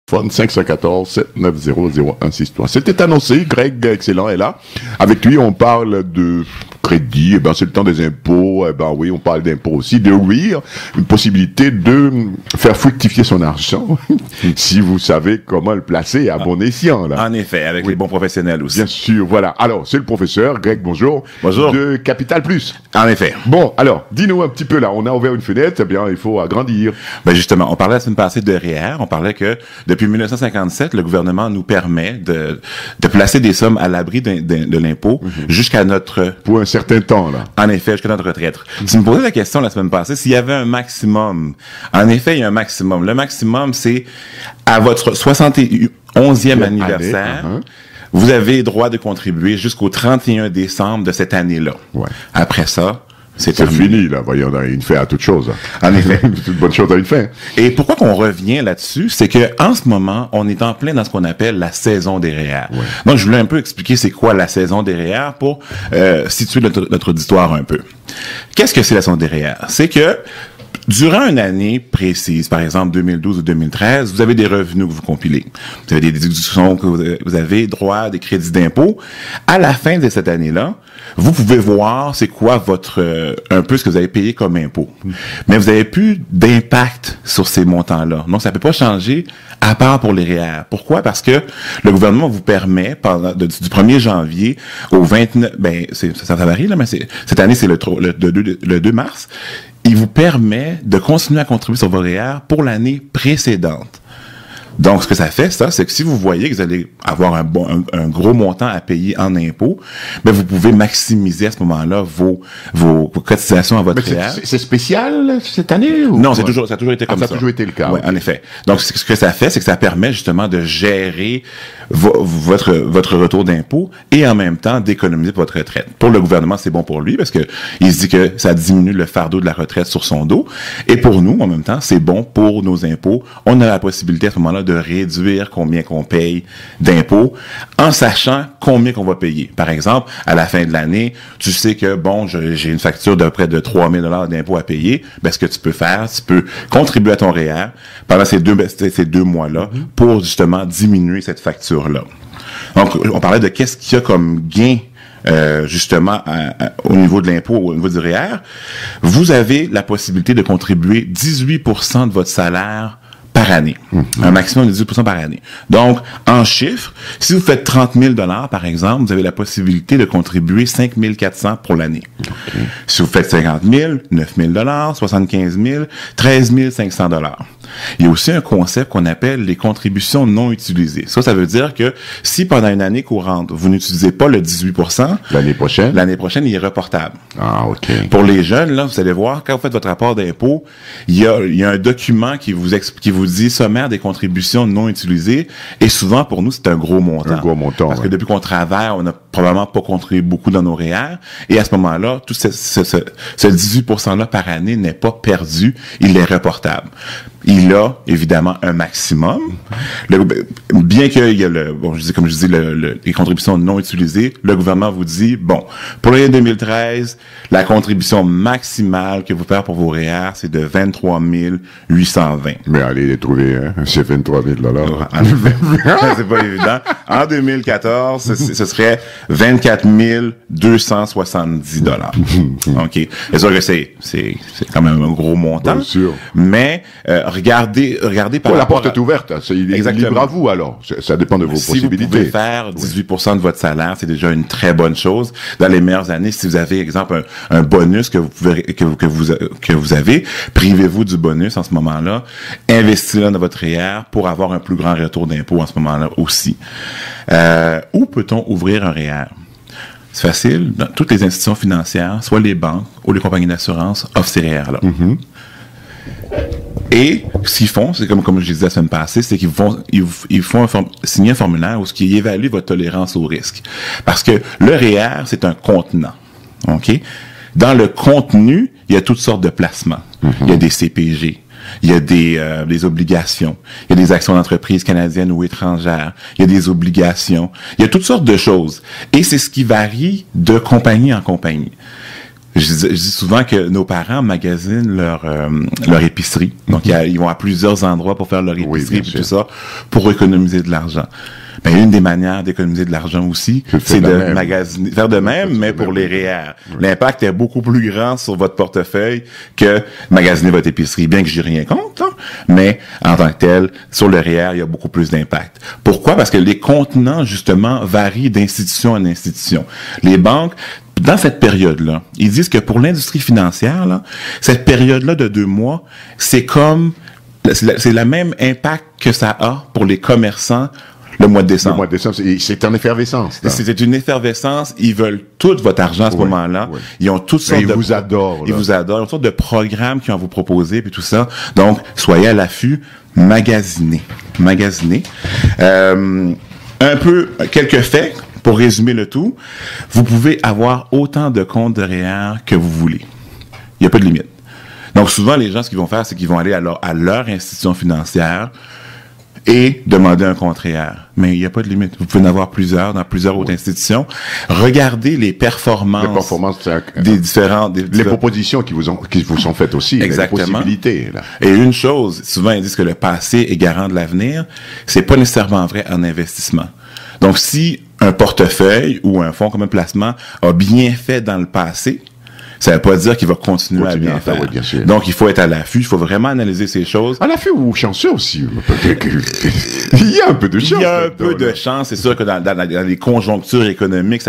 Phone 514-790-0163. C'était annoncé, Greg Excellent est là. Avec lui, on parle de crédit, eh ben, c'est le temps des impôts, eh ben oui, on parle d'impôts aussi, de rire, une possibilité de faire fructifier son argent, si vous savez comment le placer à bon escient, là. En effet, avec les bons professionnels aussi. Bien sûr, voilà. Alors, c'est le professeur, Greg, bonjour. Bonjour. De Capital Plus. En effet. Bon, alors, dis-nous un petit peu là, on a ouvert une fenêtre, eh bien, il faut agrandir. Ben justement, on parlait la semaine passée de REER, on parlait que depuis 1957, le gouvernement nous permet de placer des sommes à l'abri de l'impôt jusqu'à notre... Pour un certain temps, là. En effet, jusqu'à notre retraite. Tu me posais la question la semaine passée s'il y avait un maximum. En effet, il y a un maximum. Le maximum, c'est à votre 71e anniversaire, vous avez droit de contribuer jusqu'au 31 décembre de cette année-là. Ouais. Après ça, c'est fini, là. Voyons, on a une fin à toute chose. En effet. Toute bonne chose à une fin. Et pourquoi qu'on revient là-dessus, c'est que en ce moment, on est en plein dans ce qu'on appelle la saison des REER. Ouais. Donc, je voulais un peu expliquer c'est quoi la saison des REER pour situer notre auditoire un peu. Qu'est-ce que c'est la saison des REER? C'est que durant une année précise, par exemple 2012 ou 2013, vous avez des revenus que vous compilez. Vous avez des déductions que vous avez droit à des crédits d'impôt. À la fin de cette année-là, vous pouvez voir c'est quoi un peu ce que vous avez payé comme impôt. Mais vous n'avez plus d'impact sur ces montants-là. Donc, ça peut pas changer à part pour les REER. Pourquoi? Parce que le gouvernement vous permet, du 1er janvier au 29, ça varie, là, mais cette année, c'est le 2 mars, il vous permet de continuer à contribuer sur vos REER pour l'année précédente. Donc, ce que ça fait, c'est que si vous voyez que vous allez avoir un gros montant à payer en impôts, ben vous pouvez maximiser à ce moment-là vos cotisations à votre REER. C'est spécial cette année? Ou non, ça a toujours été comme ça. Ça a toujours été le cas. Oui, en effet. Donc, ce que ça fait, c'est que ça permet justement de gérer votre retour d'impôt et en même temps d'économiser pour votre retraite. Pour le gouvernement, c'est bon pour lui parce que il se dit que ça diminue le fardeau de la retraite sur son dos. Et pour nous, en même temps, c'est bon pour nos impôts. On a la possibilité à ce moment-là de réduire combien qu'on paye d'impôts en sachant combien qu'on va payer. Par exemple, à la fin de l'année, tu sais que, bon, j'ai une facture de près de 3 000 $ d'impôts à payer. Ben, ce que tu peux faire, tu peux contribuer à ton REER pendant ces deux mois-là pour justement diminuer cette facture-là. Donc, on parlait de qu'est-ce qu'il y a comme gain justement au niveau de l'impôt, au niveau du REER. Vous avez la possibilité de contribuer 18% de votre salaire par année. Un maximum de 18% par année. Donc, en chiffres, si vous faites 30 000 $ par exemple, vous avez la possibilité de contribuer 5 400 pour l'année. Okay. Si vous faites 50 000, 9 000 $, 75 000, 13 500 $. Il y a aussi un concept qu'on appelle les contributions non utilisées. Ça veut dire que si pendant une année courante, vous n'utilisez pas le 18%, l'année prochaine, il est reportable. Ah, OK. Pour les jeunes, là, vous allez voir, quand vous faites votre rapport d'impôt, il y a un document qui vous dit sommaire des contributions non utilisées. Et souvent, pour nous, c'est un gros montant. Un gros montant. Parce que depuis qu'on travaille, on n'a probablement pas contribué beaucoup dans nos REER. Et à ce moment-là, tout ce 18%-là par année n'est pas perdu. Il est reportable. Il a, évidemment, un maximum. Bien qu'il y ait comme je dis, les contributions non utilisées, le gouvernement vous dit, bon, pour l'année 2013, la contribution maximale que vous faites pour vos REER, c'est de 23 820. Mais allez les trouver, hein. C'est 23 000 $. C'est pas évident. En 2014, ce serait 24 270 $. OK. C'est sûr que c'est quand même un gros montant. Bien sûr. Mais, regardez par la porte est ouverte. Il est libre à vous, alors. Ça dépend de vos possibilités. Si vous pouvez faire 18% de votre salaire, c'est déjà une très bonne chose. Dans les meilleures années, si vous avez, exemple, un bonus que vous avez, privez-vous du bonus en ce moment-là. Investissez-le dans votre REER pour avoir un plus grand retour d'impôt en ce moment-là aussi. Où peut-on ouvrir un REER? C'est facile. Dans toutes les institutions financières, soit les banques ou les compagnies d'assurance, offrent ces REER-là. Et ce qu'ils font, c'est comme je disais la semaine passée, c'est qu'ils font signer un formulaire où ce qui évalue votre tolérance au risque. Parce que le REER, c'est un contenant. OK? Dans le contenu, il y a toutes sortes de placements. Il y a des CPG. Il y a des obligations. Il y a des actions d'entreprise canadiennes ou étrangères. Il y a des obligations. Il y a toutes sortes de choses. Et c'est ce qui varie de compagnie en compagnie. Je dis souvent que nos parents magasinent leur épicerie. Donc, ils vont à plusieurs endroits pour faire leur épicerie et tout ça, pour économiser de l'argent. Ben, une des manières d'économiser de l'argent aussi, c'est de magasiner, faire de même, mais pour les REER. L'impact est beaucoup plus grand sur votre portefeuille que magasiner votre épicerie, bien que j'ai rien contre, hein, mais en tant que tel, sur le REER, il y a beaucoup plus d'impact. Pourquoi? Parce que les contenants, justement, varient d'institution en institution. Les banques, dans cette période-là, ils disent que pour l'industrie financière, là, cette période-là de 2 mois, c'est la même impact que ça a pour les commerçants le mois de décembre. Le mois de décembre, c'est en effervescence. C'est une effervescence. Ils veulent tout votre argent à ce moment-là. Oui. Ils ont toutes sortes Ils vous adorent. Ils vous adorent. Ils ont toutes sortes de programmes qu'ils vont vous proposer puis tout ça. Donc, soyez à l'affût. Magasinez. Quelques faits pour résumer le tout. Vous pouvez avoir autant de comptes de REER que vous voulez. Il n'y a pas de limite. Donc, souvent, les gens, ce qu'ils vont faire, c'est qu'ils vont aller à leur institution financière et demander un compte REER. Mais il n'y a pas de limite. Vous pouvez en avoir plusieurs dans plusieurs autres institutions. Regardez les performances des différents... Les propositions qui vous sont faites aussi. Exactement. Les possibilités. Là. Et une chose, souvent ils disent que le passé est garant de l'avenir. C'est pas nécessairement vrai en investissement. Donc, si un portefeuille ou un fonds comme un placement a bien fait dans le passé, ça ne veut pas dire qu'il va continuer à bien faire. Oui, bien sûr. Donc, il faut être à l'affût. Il faut vraiment analyser ces choses. À l'affût ou chanceux aussi. Il y a un peu de chance. Il y a un peu de chance. C'est sûr que dans les conjonctures économiques,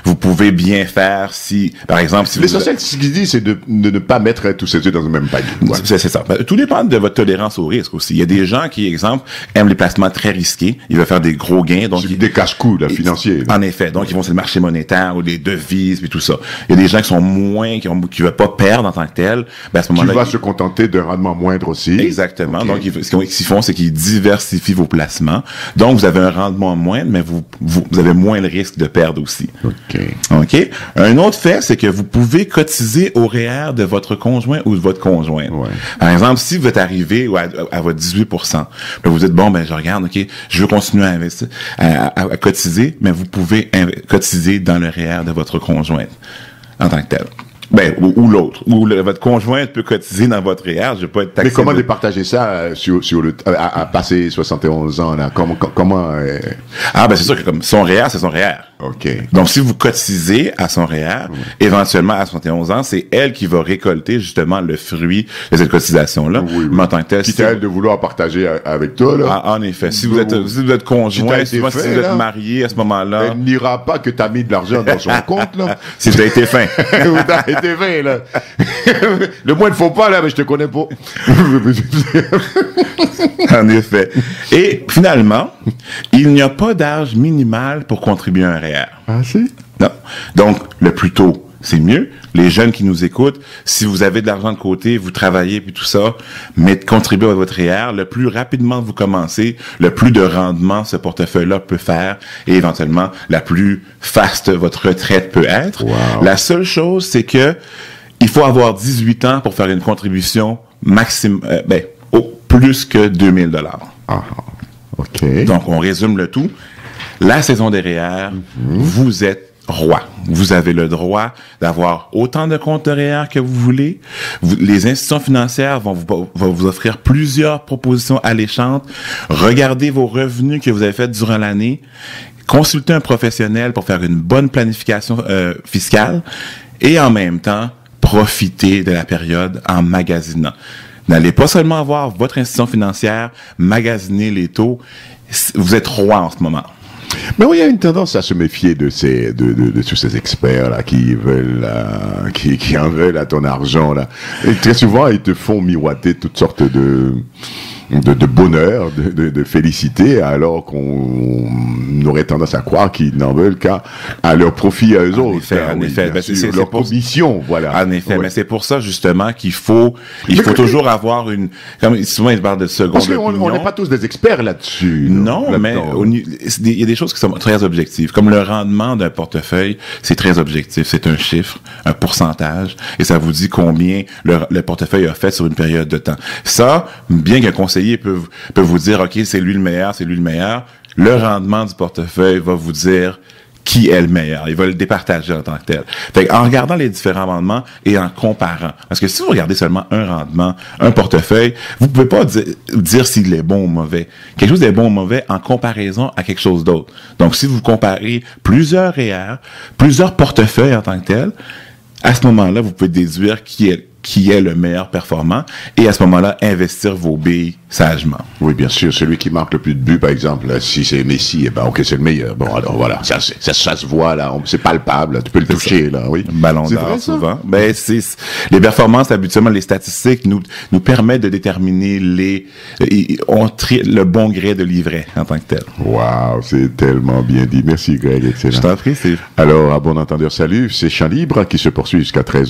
vous pouvez bien faire si, par exemple, si l'essentiel, ce qu'il dit, c'est de ne pas mettre tous ses œufs dans le même panier. Voilà. C'est ça. Tout dépend de votre tolérance au risque aussi. Il y a des gens qui, exemple, aiment les placements très risqués. Ils veulent faire des gros gains. Donc, des casse-coups, financiers. En effet. Donc, ils vont sur le marché monétaire ou les devises puis tout ça. Il y a des gens qui sont qui ne veulent pas perdre en tant que tel, ben à ce moment-là... Tu vas se contenter d'un rendement moindre aussi. Exactement. Okay. Donc, ce qu'ils font, c'est qu'ils diversifient vos placements. Donc, vous avez un rendement moindre, mais vous avez moins le risque de perdre aussi. OK. Un autre fait, c'est que vous pouvez cotiser au REER de votre conjoint ou de votre conjointe. Ouais. Par exemple, si vous êtes arrivé à votre 18%, vous dites, bon, ben je regarde, OK, je veux continuer à investir, à cotiser, mais vous pouvez cotiser dans le REER de votre conjointe en tant que tel. Ben, ou l'autre. Ou votre conjointe peut cotiser dans votre REER, je vais pas être taxé. Mais comment départager ça à passer 71 ans, là? Comment Ah, ben, c'est sûr que comme son REER, c'est son REER. OK. Donc, si vous cotisez à son REER, éventuellement, à 71 ans, c'est elle qui va récolter, justement, le fruit de cette cotisation-là. Oui. Mais en tant que tel, quitte à elle de vouloir partager avec toi, là. En effet. Si vous êtes conjoint, si vous êtes marié à ce moment-là. Elle n'ira pas que tu as mis de l'argent dans son compte, là. Si vous avez été fin. T'es fin, là. Le moins il ne faut pas, là, mais je te connais pas. En effet. Et finalement, il n'y a pas d'âge minimal pour contribuer à un REER. Ah, si? Non. Donc, le plus tôt, c'est mieux. Les jeunes qui nous écoutent, si vous avez de l'argent de côté, vous travaillez puis tout ça, mais contribuez à votre REER, le plus rapidement vous commencez, le plus de rendement ce portefeuille-là peut faire et éventuellement, la plus faste votre retraite peut être. Wow. La seule chose, c'est que il faut avoir 18 ans pour faire une contribution maximum, plus que 2000 $. Ah, OK. Donc, on résume le tout. La saison des REER, vous êtes roi. Vous avez le droit d'avoir autant de comptes de REER que vous voulez. Les institutions financières vont vous offrir plusieurs propositions alléchantes. Regardez vos revenus que vous avez faits durant l'année. Consultez un professionnel pour faire une bonne planification fiscale. Et en même temps, profitez de la période en magasinant. N'allez pas seulement voir votre institution financière, magasiner les taux. Vous êtes roi en ce moment. Mais oui, il y a une tendance à se méfier de tous ces experts là qui veulent qui en veulent à ton argent là. Et très souvent, ils te font miroiter toutes sortes de bonheur, de félicité, alors qu'on aurait tendance à croire qu'ils n'en veulent qu'à leur profit à eux autres. En effet. Ben, c'est leur commission, voilà. En effet, mais c'est pour ça justement qu'il faut toujours avoir comme souvent ils parlent de seconde opinion. Parce qu'on n'est pas tous des experts là-dessus. Non, mais il y a des choses qui sont très objectives. Comme le rendement d'un portefeuille, c'est très objectif. C'est un chiffre, un pourcentage, et ça vous dit combien le portefeuille a fait sur une période de temps. Ça, bien qu'un conseiller peut vous dire, OK, c'est lui le meilleur, le rendement du portefeuille va vous dire qui est le meilleur. Il va le départager en tant que tel. Fait en regardant les différents rendements et en comparant. Parce que si vous regardez seulement un rendement, un portefeuille, vous pouvez pas dire s'il est bon ou mauvais. Quelque chose est bon ou mauvais en comparaison à quelque chose d'autre. Donc, si vous comparez plusieurs REER, plusieurs portefeuilles en tant que tel, à ce moment-là, vous pouvez déduire qui est le meilleur performant et à ce moment-là, investir vos billes sagement. Oui, bien sûr. Celui qui marque le plus de buts, par exemple, si c'est Messi, eh ben, ok, c'est le meilleur. Bon, alors voilà, ça se voit, là. C'est palpable, là. Tu peux le toucher, là, oui. Ballon d'or, souvent. Ben, les performances, habituellement, les statistiques nous permettent de déterminer le bon gré de livret en tant que tel. Wow, c'est tellement bien dit. Merci, Greg. Excellent. Je t'en prie, Steve. Alors, à bon entendeur, salut. C'est Champ Libre qui se poursuit jusqu'à 13h.